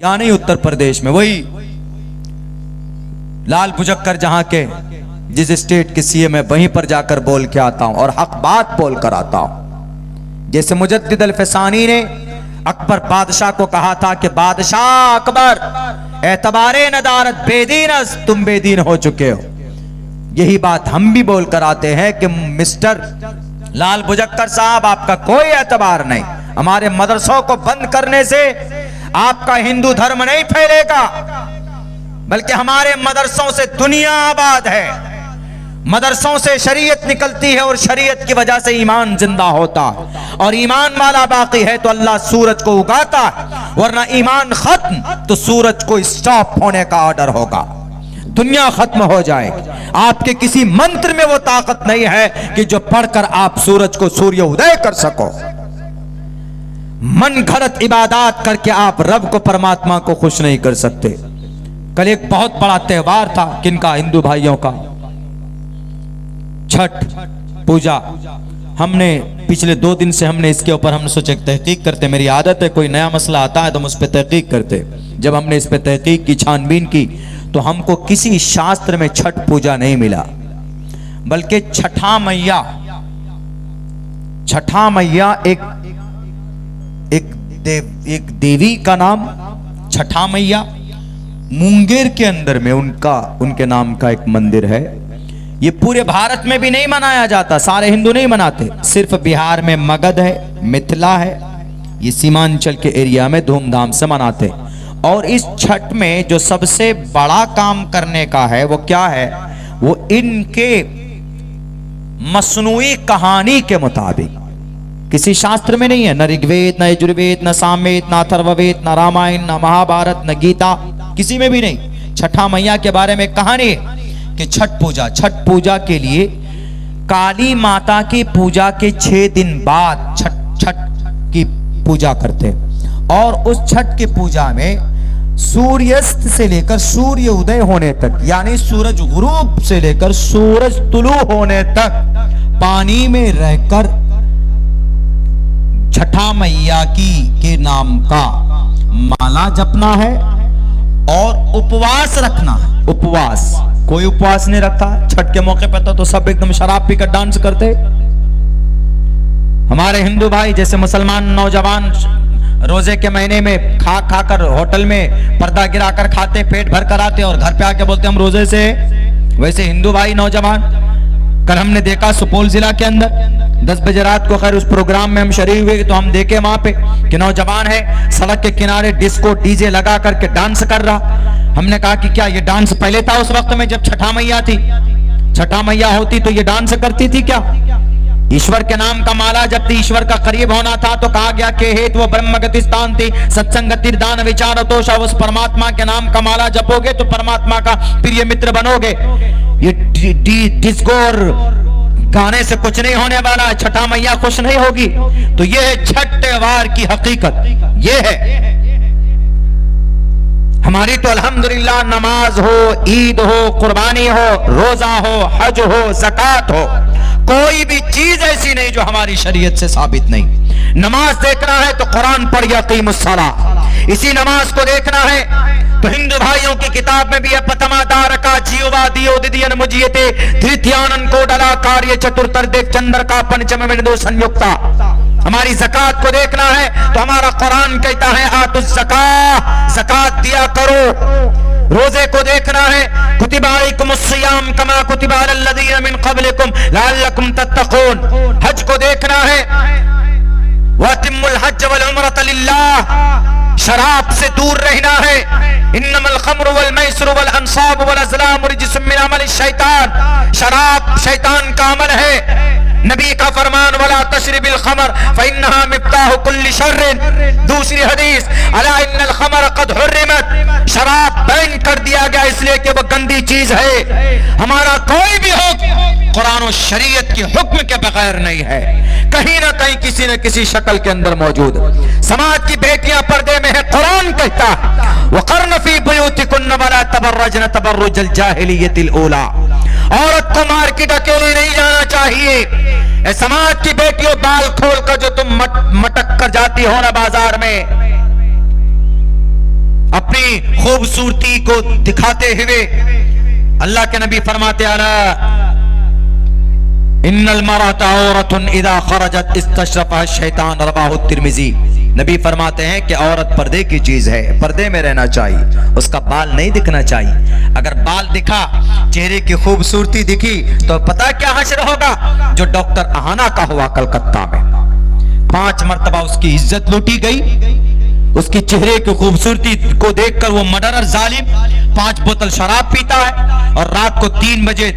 यहाँ नहीं, उत्तर प्रदेश में वही लाल बुझक्कर जहां के जिस स्टेट के सीएम है वहीं पर जाकर बोल के आता हूं और हक बात बोल कर आता हूं। जैसे मुजद्दिद अल-फ़सानी ने अकबर बादशाह को कहा था कि बादशाह अकबर, एतबारे नदारत बेदीनस, तुम बेदीन हो चुके हो। यही बात हम भी बोल कर आते हैं कि मिस्टर लाल बुझक्कर साहब, आपका कोई एतबार नहीं। हमारे मदरसों को बंद करने से आपका हिंदू धर्म नहीं फैलेगा, बल्कि हमारे मदरसों से दुनिया आबाद है। मदरसों से शरीयत निकलती है और शरीयत की वजह से ईमान जिंदा होता है, और ईमान वाला बाकी है तो अल्लाह सूरज को उगाता है, वरना ईमान खत्म तो सूरज को स्टॉप होने का ऑर्डर होगा, दुनिया खत्म हो जाएगी। आपके किसी मंत्र में वो ताकत नहीं है कि जो पढ़कर आप सूरज को सूर्य उदय कर सको। मन घड़त इबादत करके आप रब को, परमात्मा को खुश नहीं कर सकते। कल एक बहुत बड़ा त्योहार था, किनका? हिंदू भाइयों का, छठ पूजा। हमने पिछले 2 दिन से हमने इसके ऊपर हमने सोचा तहकीक करते। मेरी आदत है, कोई नया मसला आता है तो हम उस पर तहकीक करते। जब हमने इस पर तहकीक की, छानबीन की, तो हमको किसी शास्त्र में छठ पूजा नहीं मिला, बल्कि छठा मैया एक देवी का नाम छठा मैया, मुंगेर के अंदर में उनके नाम का एक मंदिर है। ये पूरे भारत में भी नहीं मनाया जाता, सारे हिंदू नहीं मनाते, सिर्फ बिहार में मगध है, मिथिला है, ये सीमांचल के एरिया में धूमधाम से मनाते। और इस छठ में जो सबसे बड़ा काम करने का है वो क्या है? वो इनके मसनूई कहानी के मुताबिक, किसी शास्त्र में नहीं है, न ऋग्वेद, न यजुर्वेद, न सामवेद, न अथर्ववेद, न रामायण, न महाभारत, न गीता, किसी में भी नहीं। छठा मैया के बारे में कहानी है कि छठ पूजा के लिए काली माता की पूजा के 6 दिन बाद छठ की पूजा करते हैं। और उस छठ की पूजा में सूर्यास्त से लेकर सूर्य उदय होने तक, यानी सूरज गुरूब से लेकर सूरज तुलू होने तक पानी में रहकर छठा मैया के नाम का माला जपना है और उपवास रखना है। उपवास, कोई उपवास नहीं रखता छठ के मौके पर, तो सब एकदम शराब पीकर डांस करते। हमारे हिंदू भाई जैसे मुसलमान नौजवान रोजे के महीने में खा कर होटल में पर्दा गिराकर खाते, पेट भर कर आते और घर पे आके बोलते हम रोजे से। वैसे हिंदू भाई नौजवान, कल हमने देखा सुपौल जिला के अंदर 10 बजे रात को, खैर उस प्रोग्राम में हम शरीक हुए तो हम देखे वहां पे कि नौजवान है सड़क के किनारे डिस्को डीजे लगा करके डांस कर रहा। हमने कहा कि क्या ये डांस पहले था उस वक्त में जब छठा मैया थी? छठा मैया होती तो ये डांस करती थी क्या? ईश्वर के नाम का माला जब ईश्वर का करीब होना था तो कहा गया कि हेतु ब्रह्म गति स्थान थी सत्संगति दान विचार तो उस परमात्मा के नाम का माला जपोगे तो परमात्मा का प्रिय मित्र बनोगे। ये डिस्को और गाने से कुछ नहीं होने वाला है, छठा मैया खुश नहीं होगी। तो ये है छठ त्योहार की हकीकत, ये है हमारी। तो अल्हम्दुलिल्लाह नमाज हो, ईद हो, कुर्बानी हो, रोजा हो, हज हो, ज़कात हो, कोई भी चीज ऐसी नहीं जो हमारी शरीयत से साबित नहीं। नमाज देखना है तो कुरान पढ़ यकीमुस्सलाह, इसी नमाज को देखना है तो हिंदू भाइयों की किताब में भी है पतमादारका जीवा दियो दिदियन मुजियते धृत्यानन को डला कार्य चतुर्तर देख चंद्र का पंचम में दो संयुक्ता। हमारी ज़कात को देखना है तो हमारा कुरान कहता है आतुज़ ज़कात, ज़कात दिया करो। रोजे को देखना है कुतिबा अलैकुमुस्सियाम कमा कुतिबा अलल्लज़ीना मिन क़ब्लिकुम लअल्लकुम तत्तक़ून। हज को देखना है वअतिम्मुल हज्ज वल उम्रता लिल्लाह, शराब से दूर रहना है। इन्नमल खम्रु वल मैसरु वल अंसाब वल अज़लामु रिज्सुम मिन अमलिश शैतान, शराब शैतान का अमल है। नबी का फरमान वला तशरिबिल खमर फइन्नहा मिफ्ताहु कुल्ली शर्रिन। दूसरी हदीस अला इन्नल खमर कद हुर्रिमत, शराब बैन कर दिया गया इसलिए कि वह गंदी चीज है। हमारा कोई भी हुक्म कुरान और शरीयत के हुक्म के बगैर नहीं है, कहीं ना कहीं किसी न किसी शक्ल के अंदर मौजूद। समाज की बेटियां पर्दे में है, कुरान कहता वक़र्न फी बुयूतिकुन्न वला तबर्रजन तबर्रुजल जाहिलियतिल ऊला। औरत को मार्केट अकेले नहीं जाना चाहिए। समाज की बेटियों, बाल खोल कर जो तुम मटक कर जाती हो ना बाजार में, अपनी खूबसूरती को दिखाते हुए अल्लाह के नबी फरमाते अला इन्नल मरअता औरतुन इदा खरजत इस्तशरफहा शैतान, रवाहु तिर्मिजी। नबी फरमाते हैं कि औरत पर्दे की चीज है, पर्दे में रहना चाहिए, उसका बाल नहीं दिखना चाहिए। अगर बाल दिखा, चेहरे की खूबसूरती दिखी तो पता क्या हश्र होगा? जो डॉक्टर अहाना का हुआ कलकत्ता में, 5 मरतबा उसकी इज्जत लूटी गई, उसकी चेहरे की खूबसूरती को देखकर वो मर्डरर जालिम 5 बोतल शराब पीता है और रात को 3 बजे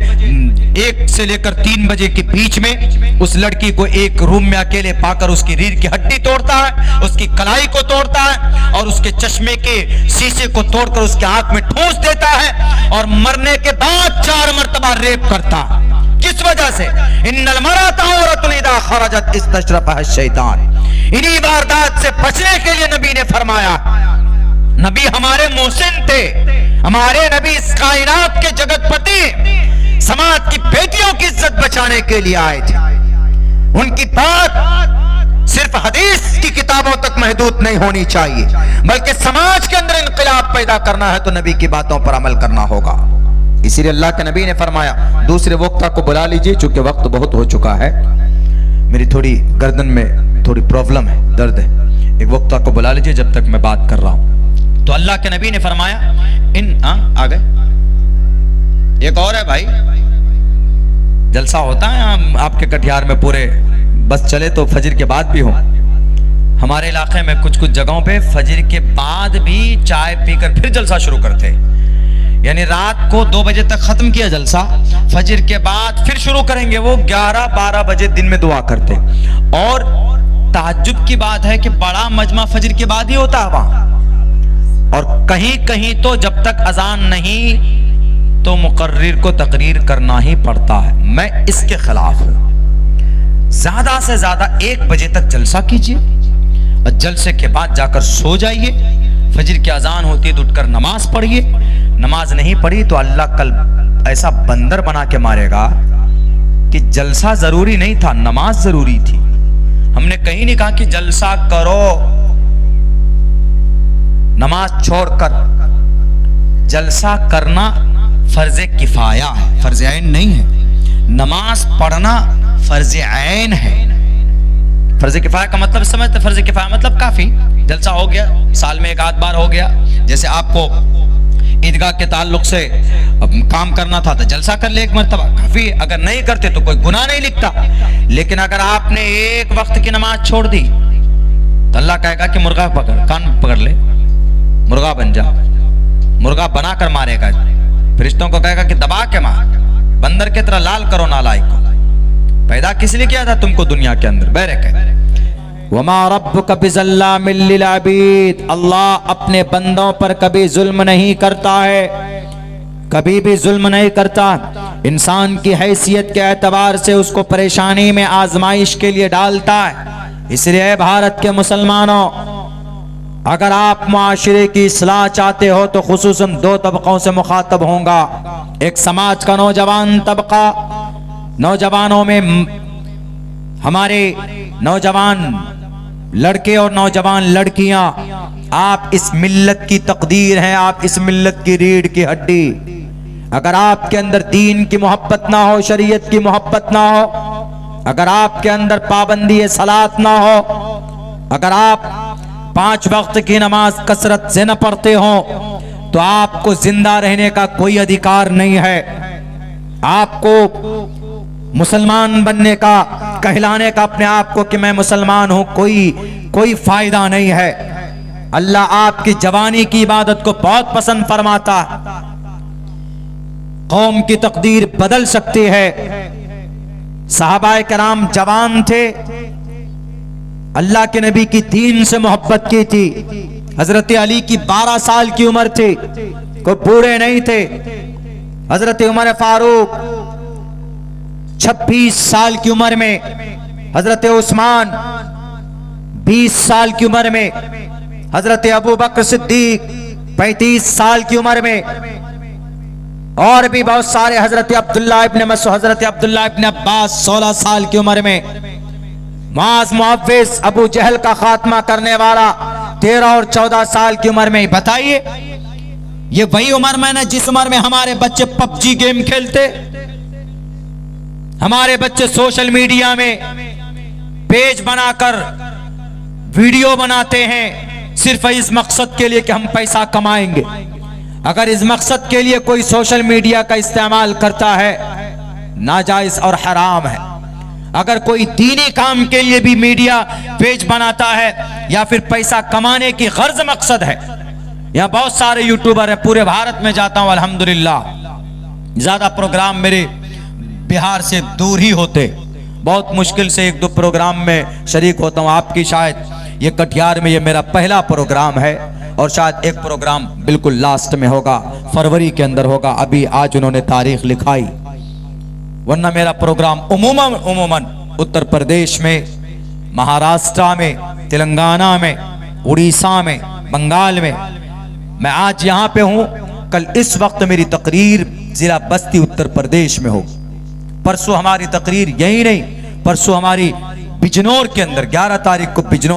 1 से लेकर 3 बजे के बीच में उस लड़की को एक रूम में अकेले पाकर उसकी रीढ़ की हड्डी तोड़ता है, उसकी कलाई को तोड़ता है और उसके चश्मे के शीशे को तोड़कर उसके आंख में ठूंस देता है और मरने के बाद 4 मरतबा रेप करता है। किस वजह से? इन्नल मरअता औरतुन इदा खरजत इस्तशरफहा शैतान। इन्हीं वारदात से बचने के लिए नबी ने फरमाया, नबी हमारे मोहसिन थे, हमारे नबी इस कायनात के जगतपति समाज की बेटियों की इज्जत बचाने के लिए आए थे। उनकी बात सिर्फ हदीस की किताबों तक महदूद नहीं होनी चाहिए, बल्कि समाज के अंदर इनकलाब पैदा करना है तो नबी की बातों पर अमल करना होगा। इसीलिए अल्लाह के नबी ने फरमाया, दूसरे वक्ता को बुला लीजिए, चूंकि वक्त बहुत हो चुका है, मेरी थोड़ी गर्दन में थोड़ी प्रॉब्लम है, दर्द है, एक वक्ता को बुला लीजिए जब तक मैं बात कर रहा हूं। तो अल्लाह के नबी ने फरमाया आ गए, एक और है भाई, जलसा होता है आपके कटिहार में पूरे, बस चले तो फजर के बाद भी हो। हमारे इलाके में कुछ जगहों पे फजर के बाद भी चाय पीकर फिर जलसा शुरू करते हैं, यानी रात को 2 बजे तक खत्म किया जलसा, फजर के बाद फिर शुरू करेंगे। वो 11-12 बजे दिन में दुआ करते। और ताज्जुब की बात है कि बड़ा मजमा फजर के बाद ही होता है वहां, और कहीं कहीं तो जब तक अजान नहीं तो मुकर्रिर को तकरीर करना ही पड़ता है। मैं इसके खिलाफ हूं। ज्यादा से ज्यादा 1 बजे तक जलसा कीजिए और जलसे के बाद जाकर सो जाइए। फजर की अजान होती है तो उठकर नमाज पढ़िए। नमाज नहीं पढ़ी तो अल्लाह कल ऐसा बंदर बना के मारेगा कि जलसा जरूरी नहीं था, नमाज जरूरी थी। हमने कहीं नहीं कहा कि जलसा करो नमाज छोड़कर। जलसा करना फर्ज किफाया है, फर्ज ऐन नहीं है। नमाज पढ़ना फर्ज ऐन है। फर्ज किफाया का मतलब समझते? फर्ज किफाया मतलब काफी, जलसा हो गया, साल में 1 आध बार हो गया। जैसे आपको ईदगाह के ताल्लुक से काम करना था तो जलसा कर ले 1 मरतबा, काफी। अगर नहीं करते तो कोई गुनाह नहीं लिखता। लेकिन अगर आपने 1 वक्त की नमाज छोड़ दी तो अल्लाह कहेगा कि मुर्गा पकड़, कान पकड़ ले, मुर्गा बन जा। मुर्गा बनाकर मारेगा, फरिश्तों को कहेगा कि दबा के मार, बंदर की तरह लाल करो नालायक को। पैदा किस लिए किया था तुमको दुनिया के अंदर? बैरक है। वमा रब्बुका बिज़ल्लामिल लिल अबीद। अल्लाह अपने बंदों पर कभी जुल्म नहीं करता है, कभी भी जुल्म नहीं करता। इंसान की हैसियत के एतबार से उसको परेशानी में, आजमाइश के लिए डालता है। इसलिए भारत के मुसलमानों, अगर आप मुआशरे की इस्लाह चाहते हो तो खुसूसन 2 तबकों से मुखातब होगा। एक समाज का नौजवान तबका, नौजवानों में हमारे नौजवान लड़के और नौजवान लड़कियां, आप इस मिल्लत की तकदीर हैं, आप इस मिल्लत की रीढ़ की हड्डी। अगर आपके अंदर दीन की मोहब्बत ना हो, शरीयत की मोहब्बत ना हो, अगर आपके अंदर पाबंदी सलात ना हो, अगर आप 5 वक्त की नमाज कसरत से न पढ़ते हो तो आपको जिंदा रहने का कोई अधिकार नहीं है। आपको मुसलमान बनने का, कहलाने का अपने आप को कि मैं मुसलमान हूं, कोई फायदा नहीं है। अल्लाह आपकी जवानी की इबादत को बहुत पसंद फरमाता। कौम की तकदीर बदल सकती है। सहाबाए कराम जवान थे, अल्लाह के नबी की दीन से मोहब्बत की थी। हजरत अली की 12 साल की उम्र थी, कोई बूढ़े नहीं थे। हजरत उमर फारूक 26 साल की उम्र में, हजरत उस्मान 20 साल की उम्र में, हजरत अबू बकर सिद्दीक 35 साल की उम्र में, और भी बहुत सारे, हजरत अब्दुल्लाह इब्न मसूद, हजरत अब्दुल्लाह इब्न अब्बास 16 साल की उम्र में, मुआज़ मुअव्विज़, अबू जहल का खात्मा करने वाला 13 और 14 साल की उम्र में, बताइए ये वही उम्र में ना जिस उम्र में हमारे बच्चे पबजी गेम खेलते, हमारे बच्चे सोशल मीडिया में पेज बनाकर वीडियो बनाते हैं सिर्फ इस मकसद के लिए कि हम पैसा कमाएंगे। अगर इस मकसद के लिए कोई सोशल मीडिया का इस्तेमाल करता है, नाजायज और हराम है। अगर कोई दीनी काम के लिए भी मीडिया पेज बनाता है या फिर पैसा कमाने की गर्ज मकसद है, यहाँ बहुत सारे यूट्यूबर हैं, पूरे भारत में जाता हूं अल्हम्दुलिल्लाह, ज्यादा प्रोग्राम मेरे बिहार से दूर ही होते, बहुत मुश्किल से 1-2 प्रोग्राम में शरीक होता हूं। आपकी शायद ये कटिहार में ये मेरा पहला प्रोग्राम है और शायद एक प्रोग्राम बिल्कुल लास्ट में होगा, फरवरी के अंदर होगा। अभी आज उन्होंने तारीख लिखाई, वरना मेरा प्रोग्राम उमूमन उत्तर प्रदेश में, महाराष्ट्र में, तेलंगाना में, उड़ीसा में, बंगाल में। मैं आज यहां पे हूं, कल इस वक्त मेरी तकरीर जिला बस्ती उत्तर प्रदेश में हो। परसों हमारी तकरीर यही नहीं, परसों हमारी बिजनौर के अंदर 11 तारीख को बिजनौर